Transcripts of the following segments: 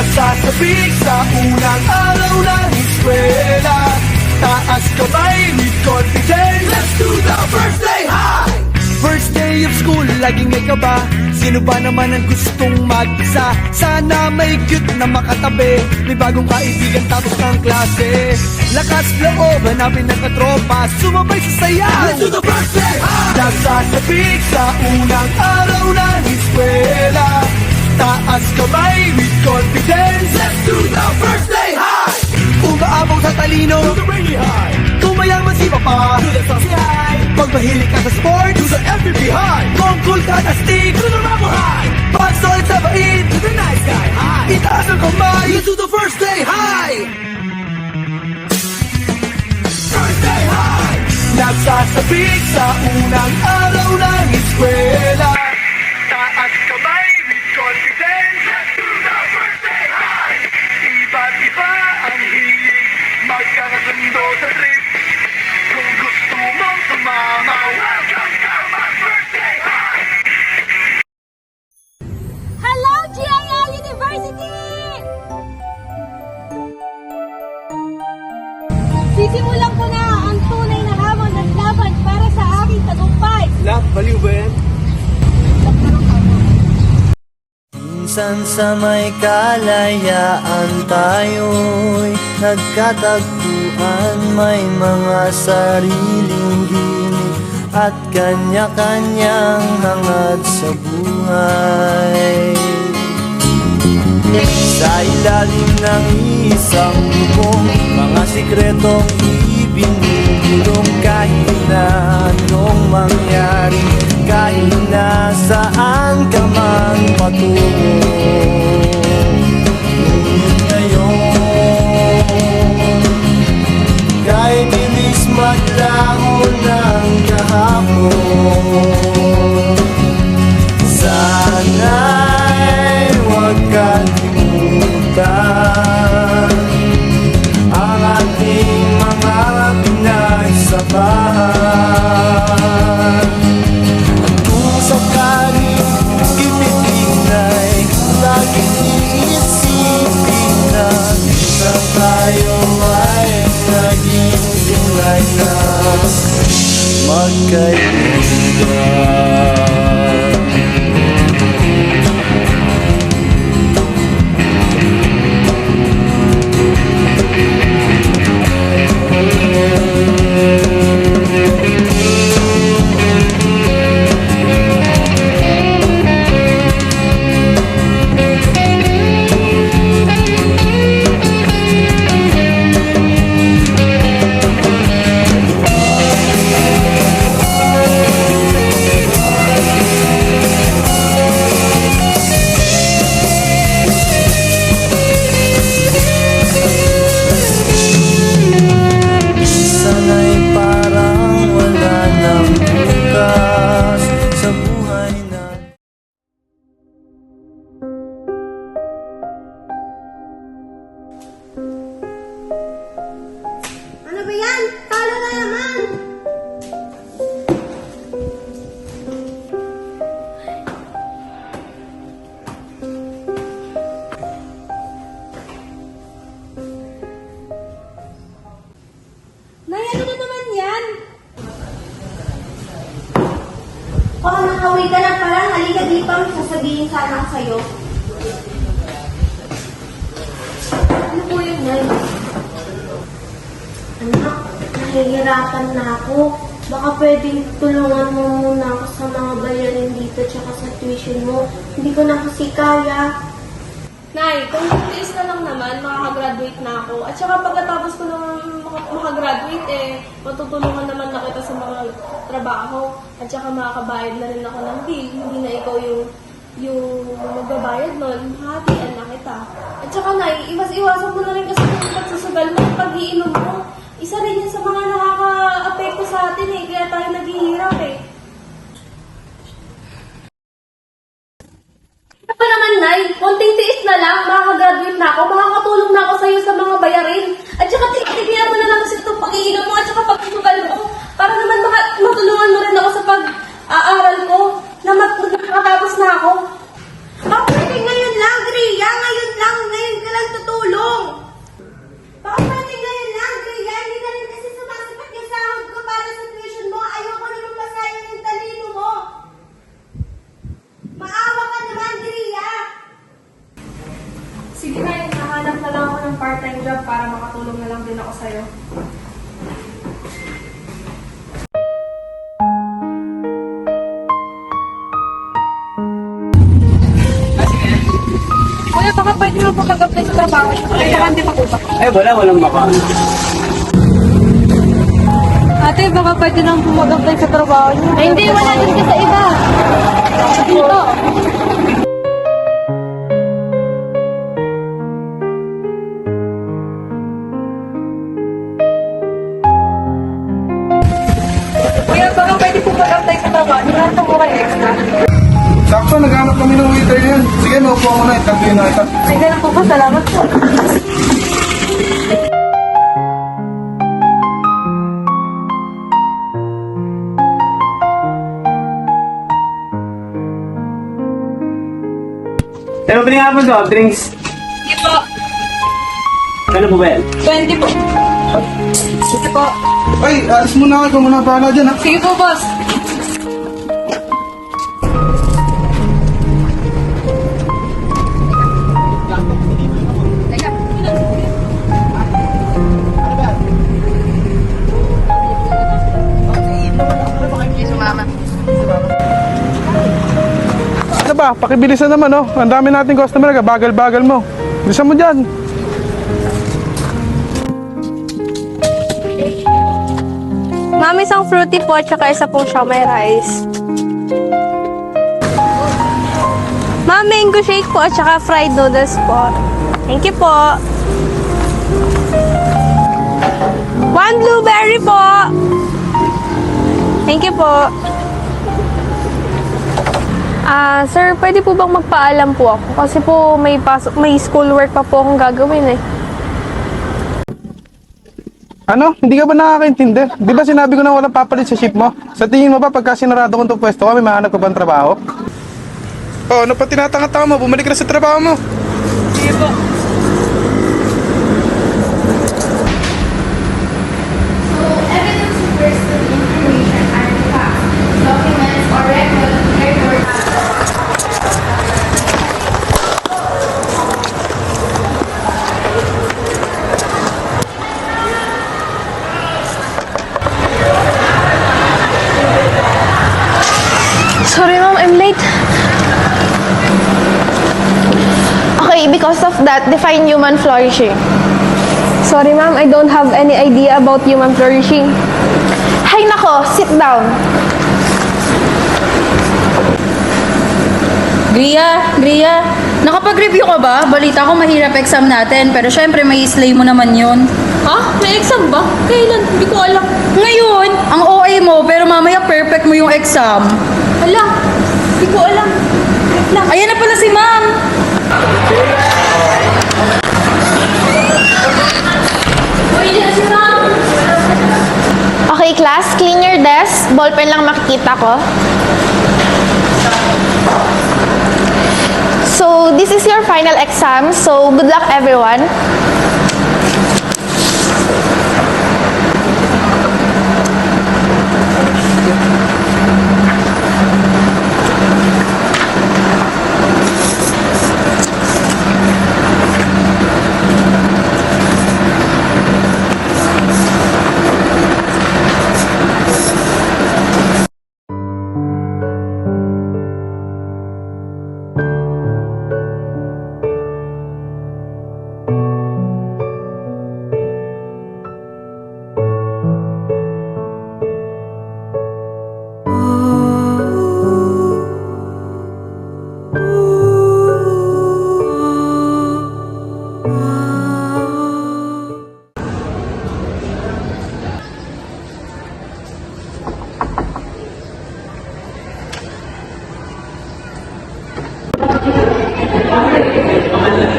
Nagsasabik sa unang araw ng eskwela. Taas kamay with confidence. Let's do the first day high! First day of school, laging may kaba. Sino ba naman ang gustong mag-isa? Sana may cute na makatabi. May bagong kaibigan tapos ng klase. Lakas loob, hanapin ng katropa. Sumabay sa sayaw. Let's do the first day high! Nagsasabik sa unang araw ng eskwela. Taas kamay with confidence. Let's do the first day high! Umaabong sa talino, do the rainy high. Kung mayaman si papa, do the saucy high. Pag mahilig ka sa sport, do the FPP high. Kung cool ka na stick, do the Rambo high. Pag solid sa bait, do the nice guy high. Itaas ang kamay, let's do the first day high. First day high! Nagsasabik sa unang araw ng eskwela. Taas kamay with confidence. Let's do the first day high. Iba't iba ang hilig, magkakasundo sa trip. Kung gusto mong sumama, welcome to my birthday high! Hello, GIL University! Sisimulan ko na ang tunay na hamon at laban para sa aking tagumpay. Love, baliw ba yan? Minsan sa may kalayaan tayo'y nagkatagpuan. May mga sariling ginig at kanya-kanyang hangad sa buhay. Sa ilalim ng isang bubong, mga sikretong ibinubulong. Kahit na anong mangyari, kahit na saan ka man patungo. Ngunit ngayon, kahit bilis maglaho ng kahapon, sana'y huwag kalimutan ang ating mga pinagsabahan. Kung sakaling ibigay, laging iisipin na sa tayo ay naging tunay na magkaibigan. Ano ba yan? Talo na naman! Nay, ano na naman yan? Oh, nakauwi ka na pala. Halika dito. May sasabihin sana ako sa'yo. Ano po yun, Nay? Anak, nahihirapan na ako. Baka pwedeng tulungan mo muna ako sa mga bayarin dito tsaka sa tuition mo. Hindi ko na kasi kaya. Nay, kung tiis na lang naman, makakagraduate na ako. At saka pagkatapos ko naman makagraduate, matutulungan naman na kita sa mga trabaho. At saka makakabayad na rin ako ng bill. Hindi na ikaw yung magbabayad nun. Hatian na kita. At saka, Nay, iwasan mo na rin kasi yung pagsusugal mo, yung pag-iinom mo. Isa rin yan sa mga nakaka-apekto sa atin kaya tayo naghihirap Ano pa naman, Nay? Konting tiis na lang. Makakagraduate na ako. Makakatulong na ako sa'yo sa mga bayarin. At saka tigilan mo na lang kasi itong pag-iinom mo at saka pagsusugal mo. Para naman matulungan mo rin ako sa pag-aaral ko na makatapos na ako. Pwede ngayon lang, Ria. Ngayon lang. Ngayon para makatulong na lang din ako sa'yo. Kuya, baka pwede mo po mag-apply sa trabaho. Baka hindi pa po ba? Walang maka. Ate, baka pwede nang mag-apply sa trabaho niyo. Ay, hindi, wala din ka sa iba. Dito. Kuya, baka pwede po mag-apply sa trabaho. Wala po kayo extra. Sakto, naghanap kami ng waiter yan. Sige, maupo mo na. Itabi na ito. Ay, ganun po po. Salamat po. Pero pwede nga po ito, drinks. Sige po. Ano po ba yan? 20 po. Sige po. Ay, alis muna ako. Ikaw muna bahala dyan, ha? Sige po, boss. Ano ba? Pakibilisan naman, oh. Ang dami nating customer. Bagal-bagal mo. Bilisan mo dyan. Ma'am, isang fruity po at saka isa pong siomai rice. Ma'am, mango shake po at saka fried noodles po. Thank you po. One blueberry po. Thank you po. Sir, pwede po bang magpaalam po ako? Kasi po may schoolwork pa po akong gagawin eh. Ano? Hindi ka ba nakakaintindi? Di ba sinabi ko na walang papalit sa ship mo? Sa tingin mo ba pagka sinarado ko itong pwesto kami, mahanap ko ba ang trabaho? Oh, ano pa tinatanga-tanga mo? Bumalik ka na sa trabaho mo. Sige po. Evidence refers to the information, artifacts, documents, or records. Sorry ma'am, I'm late. Okay, because of that, define human flourishing. Sorry ma'am, I don't have any idea about human flourishing. Hay nako, sit down. Gria, nakapag-review ka ba? Balita ko mahirap exam natin, pero syempre may slay mo naman yun. Ha? May exam ba? Kailan? Hindi ko alam. Ngayon, ang OA mo, pero mamaya perfect mo yung exam. Hala, hindi ko alam. Wait lang. Ayan na pala si ma'am. Uy, yan si ma'am. Okay, class, clean your desk. Ballpen lang makikita ko. So, this is your final exam. So, good luck everyone.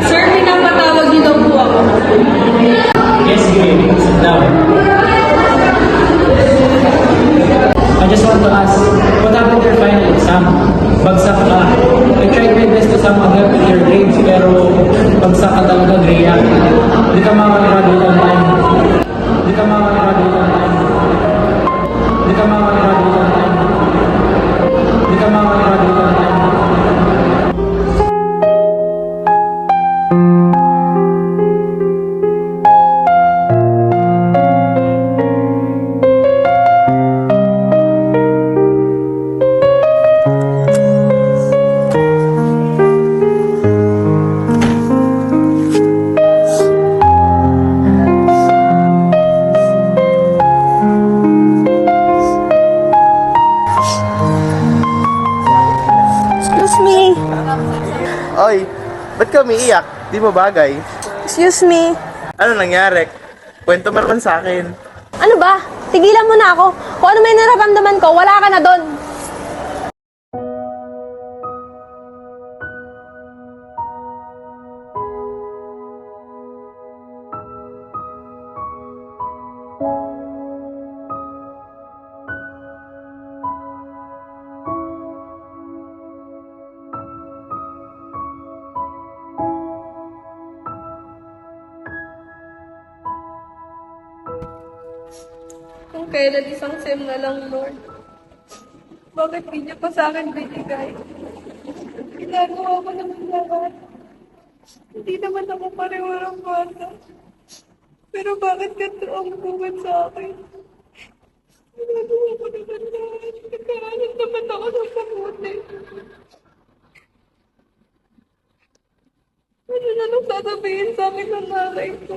Sir, pinapatawag niyo daw po ako. Yes, sige. Sit down. I just want to ask, what happened to your final exam? Bagsak ka. I tried my best to sum up your grades, pero bagsak ka talaga, Gria. Hindi ka makagraduate on time. Hindi ka makagraduate on time. Hindi ka makagraduate on time. Hindi ka makagraduate on time. Oy, ba't ka umiiyak? Di mo bagay? Excuse me. Ano nangyari? Kwento mo naman sa akin. Ano ba? Tigilan mo na ako. Kung ano may nararamdaman ko, wala ka na doon. Kung kailan isang sem na lang, Lord. Bakit di niyo pa sa akin binigay? Ginagawa ko naman lahat. Hindi naman ako pariwarang bata. Pero bakit ganito ang buwan sa akin? Ginagawa ko naman lahat. Nagkaaral naman ako ng mabuti. Ano na lang sasabihin sa akin ng nanay ko?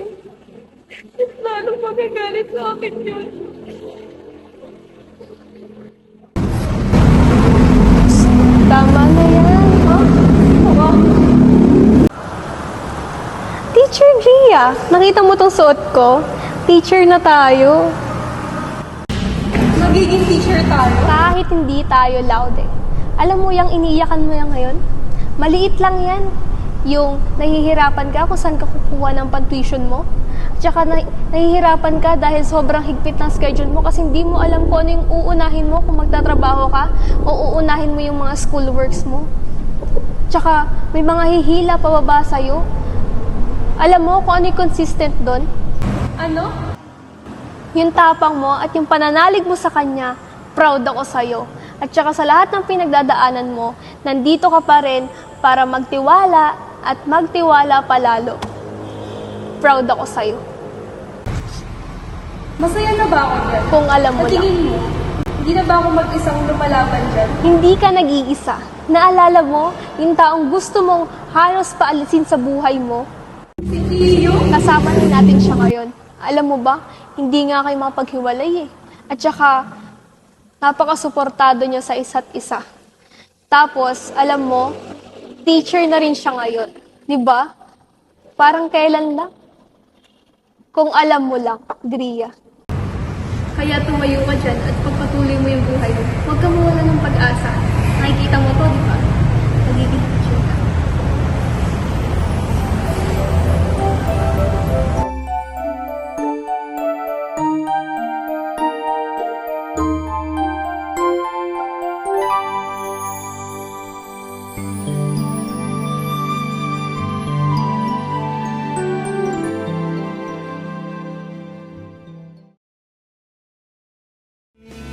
Mas lalong magagalit sa akin yun. Tama na yan. Teacher Gia, nakita mo tong suot ko? Teacher na tayo. Magiging teacher tayo. Kahit hindi tayo loud eh. Alam mo yung iniiyakan mo yan ngayon? Maliit lang yan. Yung nahihirapan ka kung saan ka kukuha ng pan-tuition mo. Tsaka nahihirapan ka dahil sobrang higpit ng schedule mo kasi hindi mo alam kung ano yung uunahin mo kung magtatrabaho ka o uunahin mo yung mga schoolworks mo. Tsaka may mga hihila pababa sa'yo. Alam mo kung ano yung consistent doon? Ano? Yung tapang mo at yung pananalig mo sa kanya, proud ako sa'yo. At tsaka sa lahat ng pinagdadaanan mo, nandito ka pa rin para magtiwala at magtiwala palalo. Proud ako sa'yo. Masaya na ba ako dyan? Kung alam mo Sa lang. tingin mo, hindi na ba ako mag-isang lumalaban dyan? Hindi ka nag-iisa. Naalala mo, yung taong gusto mong halos paalisin sa buhay mo, Si Gio? kasama rin natin siya ngayon. Alam mo ba, hindi nga kayo mapaghiwalay eh. At saka, napakasuportado niya sa isa't isa. Tapos, alam mo, teacher na rin siya ngayon. Di ba? Parang kailan lang? Kung alam mo lang, Dria. Kaya tumayo ka dyan at pagpatuloy mo yung buhay mo. Huwag ka mawala ng pag-asa. Nakikita mo to, di ba? Magiging teacher ka.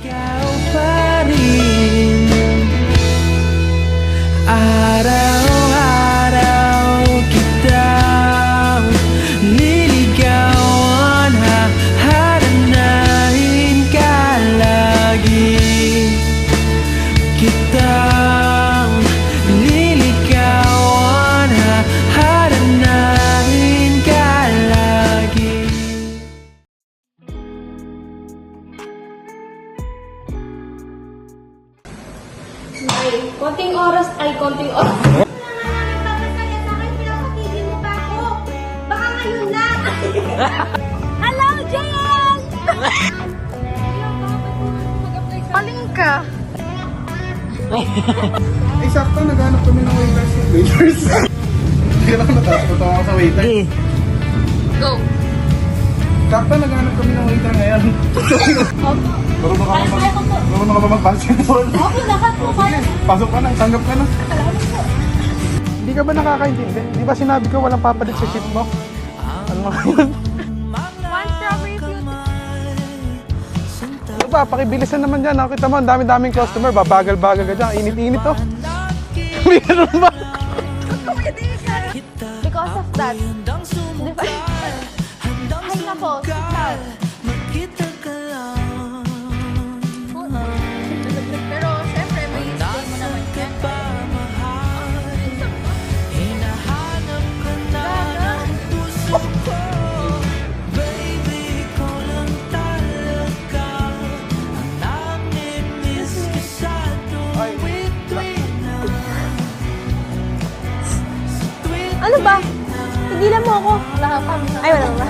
Ikaw pa rin. Araw-araw kitang niligawan, haharanahin ka lagi. Kitang niligawan, haharanahin ka lagi. Ay, konting oras. Baka ngayon na! Hello, Jen! Palingka. Eh, sakto, naghanap kami ng waiters. Hindi ka na ako natapos. Totoo ako sa waiter. Go. Sakto, naghanap kami ng waiter ngayon. Marunong ka ba mag-basketball? Okay, lahat po. Sige, pasok ka na, tanggap ka na. Hindi ka ba nakakaintindi? Di ba sinabi ko walang papalit sa ship mo? Ano nga yun? One strawberry beauty. Ano ba, pakibilisan naman dyan. Nakita mo, ang dami-daming customer. Babagal-bagal ka dyan. Init-init to. Meron ba? Because of that. Di ba? Ay, nako. Sit down. Pero syempre, may stay mo naman yan. Ano ba? Tigilan mo ako. Ay, wala ba?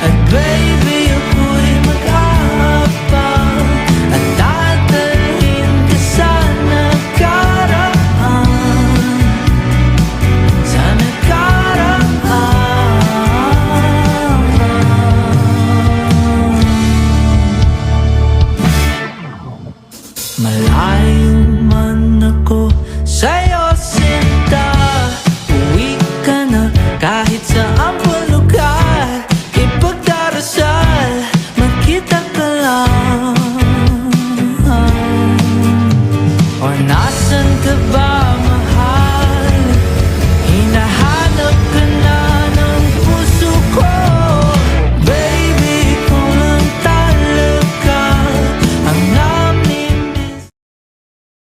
And baby